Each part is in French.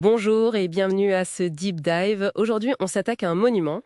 Bonjour et bienvenue à ce Deep Dive. Aujourd'hui, on s'attaque à un monument,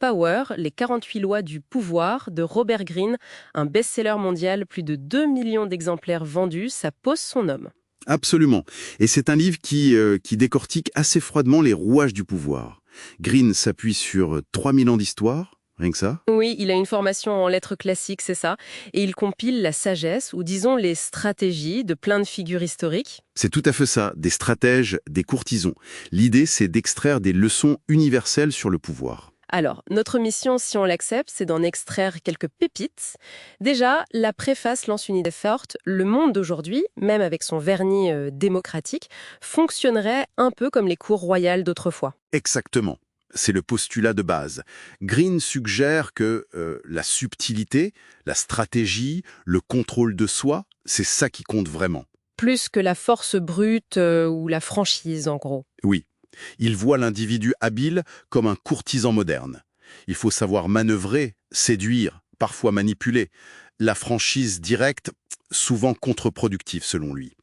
Power, les 48 lois du pouvoir de Robert Greene, un best-seller mondial, plus de 2 millions d'exemplaires vendus, ça pose son nom. Absolument. Et c'est un livre qui décortique assez froidement les rouages du pouvoir. Greene s'appuie sur 3000 ans d'histoire, rien que ça. Oui, il a une formation en lettres classiques, c'est ça, et il compile la sagesse, ou disons les stratégies de plein de figures historiques. C'est tout à fait ça, des stratèges, des courtisans. L'idée, c'est d'extraire des leçons universelles sur le pouvoir. Alors, notre mission, si on l'accepte, c'est d'en extraire quelques pépites. Déjà, la préface lance une idée forte. Le monde d'aujourd'hui, même avec son vernis démocratique, fonctionnerait un peu comme les cours royales d'autrefois. Exactement. C'est le postulat de base. Greene suggère que la subtilité, la stratégie, le contrôle de soi, c'est ça qui compte vraiment. Plus que la force brute ou la franchise, en gros. Oui. Il voit l'individu habile comme un courtisan moderne. Il faut savoir manœuvrer, séduire, parfois manipuler. La franchise directe, souvent contre-productive selon lui.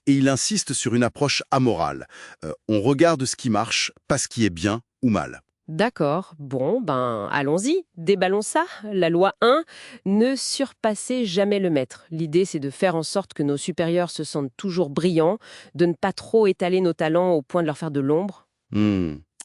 Et il insiste sur une approche amorale. On regarde ce qui marche, pas ce qui est bien ou mal. D'accord, bon, allons-y, déballons ça. La loi 1, ne surpassez jamais le maître. L'idée, c'est de faire en sorte que nos supérieurs se sentent toujours brillants, de ne pas trop étaler nos talents au point de leur faire de l'ombre.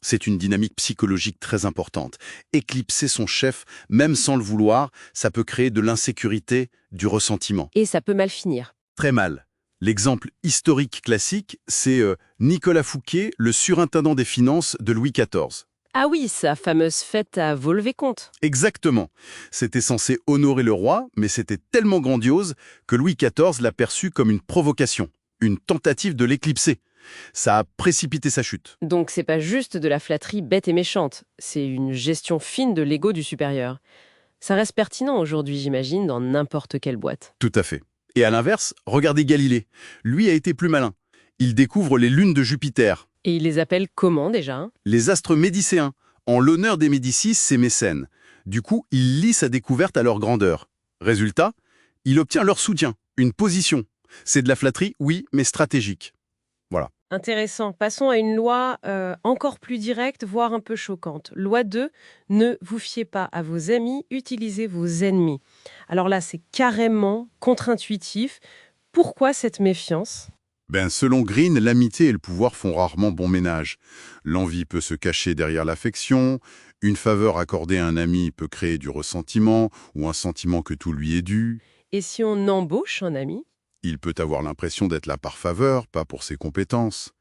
C'est une dynamique psychologique très importante. Éclipser son chef, même sans le vouloir, ça peut créer de l'insécurité, du ressentiment. Et ça peut mal finir. Très mal. L'exemple historique classique, c'est Nicolas Fouquet, le surintendant des finances de Louis XIV. Ah oui, sa fameuse fête à Volvé-Comte. Exactement. C'était censé honorer le roi, mais c'était tellement grandiose que Louis XIV l'a perçu comme une provocation, une tentative de l'éclipser. Ça a précipité sa chute. Donc c'est pas juste de la flatterie bête et méchante, c'est une gestion fine de l'ego du supérieur. Ça reste pertinent aujourd'hui, j'imagine, dans n'importe quelle boîte. Tout à fait. Et à l'inverse, regardez Galilée. Lui a été plus malin. Il découvre les lunes de Jupiter, Et il les appelle comment déjà? les astres médicéens. En l'honneur des Médicis, c'est Mécène. Du coup, il lie sa découverte à leur grandeur. Résultat, il obtient leur soutien, une position. C'est de la flatterie, oui, mais stratégique. Voilà. Intéressant. Passons à une loi encore plus directe, voire un peu choquante. Loi 2, ne vous fiez pas à vos amis, utilisez vos ennemis. Alors là, c'est carrément contre-intuitif. Pourquoi cette méfiance? Selon Greene, l'amitié et le pouvoir font rarement bon ménage. L'envie peut se cacher derrière l'affection, une faveur accordée à un ami peut créer du ressentiment ou un sentiment que tout lui est dû. Et si on embauche un ami? Il peut avoir l'impression d'être là par faveur, pas pour ses compétences.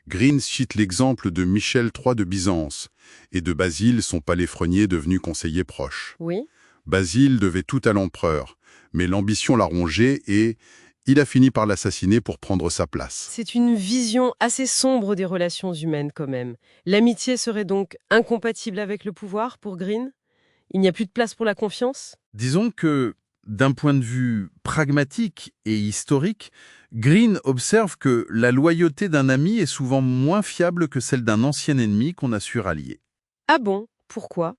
Greene cite l'exemple de Michel III de Byzance et de Basile, son palefrenier devenu conseiller proche. Oui. Basile devait tout à l'empereur, mais l'ambition l'a rongé et il a fini par l'assassiner pour prendre sa place. C'est une vision assez sombre des relations humaines quand même. L'amitié serait donc incompatible avec le pouvoir pour Greene? Il n'y a plus de place pour la confiance? Disons que, d'un point de vue pragmatique et historique, Greene observe que la loyauté d'un ami est souvent moins fiable que celle d'un ancien ennemi qu'on a su rallier. Ah bon? Pourquoi?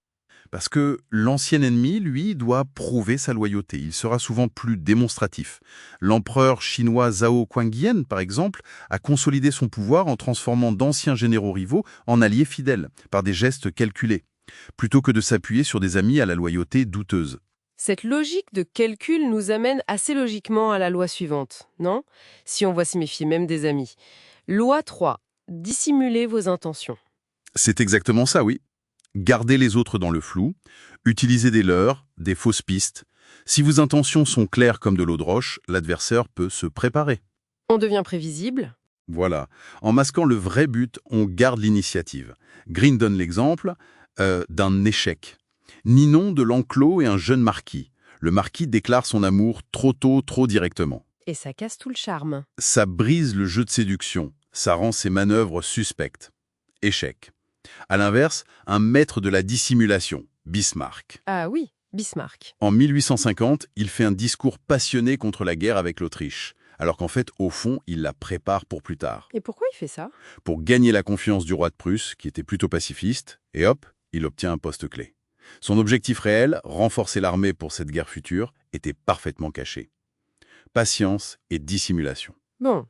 Parce que l'ancien ennemi, lui, doit prouver sa loyauté. Il sera souvent plus démonstratif. L'empereur chinois Zhao Guangyan, par exemple, a consolidé son pouvoir en transformant d'anciens généraux rivaux en alliés fidèles, par des gestes calculés, plutôt que de s'appuyer sur des amis à la loyauté douteuse. Cette logique de calcul nous amène assez logiquement à la loi suivante, non? Si on voit s'y méfier même des amis. Loi 3. Dissimulez vos intentions. C'est exactement ça, oui. Gardez les autres dans le flou, utilisez des leurres, des fausses pistes. Si vos intentions sont claires comme de l'eau de roche, l'adversaire peut se préparer. On devient prévisible. Voilà. En masquant le vrai but, on garde l'initiative. Greene donne l'exemple d'un échec. Ninon de l'enclos et un jeune marquis. Le marquis déclare son amour trop tôt, trop directement. Et ça casse tout le charme. Ça brise le jeu de séduction. Ça rend ses manœuvres suspectes. Échec. À l'inverse, un maître de la dissimulation, Bismarck. Ah oui, Bismarck. En 1850, il fait un discours passionné contre la guerre avec l'Autriche, alors qu'en fait, au fond, il la prépare pour plus tard. Et pourquoi il fait ça? Pour gagner la confiance du roi de Prusse, qui était plutôt pacifiste, et hop, il obtient un poste clé. Son objectif réel, renforcer l'armée pour cette guerre future, était parfaitement caché. Patience et dissimulation. Bon,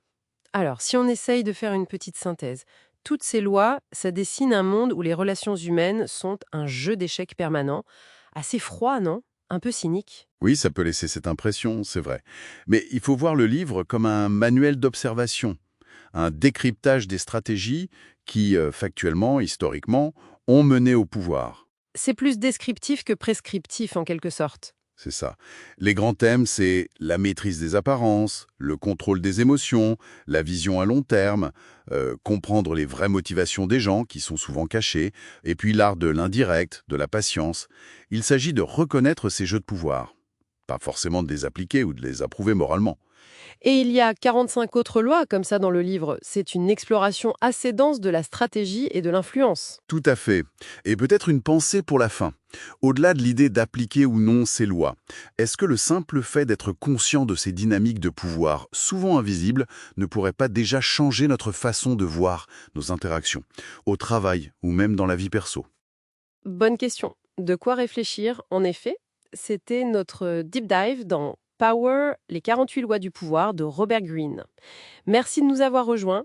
alors si on essaye de faire une petite synthèse, Toutes ces lois, ça dessine un monde où les relations humaines sont un jeu d'échecs permanent. Assez froid, non? Un peu cynique. Oui, ça peut laisser cette impression, c'est vrai. Mais il faut voir le livre comme un manuel d'observation, un décryptage des stratégies qui, factuellement, historiquement, ont mené au pouvoir. C'est plus descriptif que prescriptif en quelque sorte. C'est ça. Les grands thèmes, c'est la maîtrise des apparences, le contrôle des émotions, la vision à long terme, comprendre les vraies motivations des gens qui sont souvent cachées, et puis l'art de l'indirect, de la patience. Il s'agit de reconnaître ces jeux de pouvoir. Pas forcément de les appliquer ou de les approuver moralement. Et il y a 45 autres lois comme ça dans le livre. C'est une exploration assez dense de la stratégie et de l'influence. Tout à fait. Et peut-être une pensée pour la fin. Au-delà de l'idée d'appliquer ou non ces lois, est-ce que le simple fait d'être conscient de ces dynamiques de pouvoir, souvent invisibles, ne pourrait pas déjà changer notre façon de voir nos interactions, au travail ou même dans la vie perso? Bonne question. De quoi réfléchir, en effet. C'était notre deep dive dans Power, les 48 lois du pouvoir de Robert Greene. Merci de nous avoir rejoints.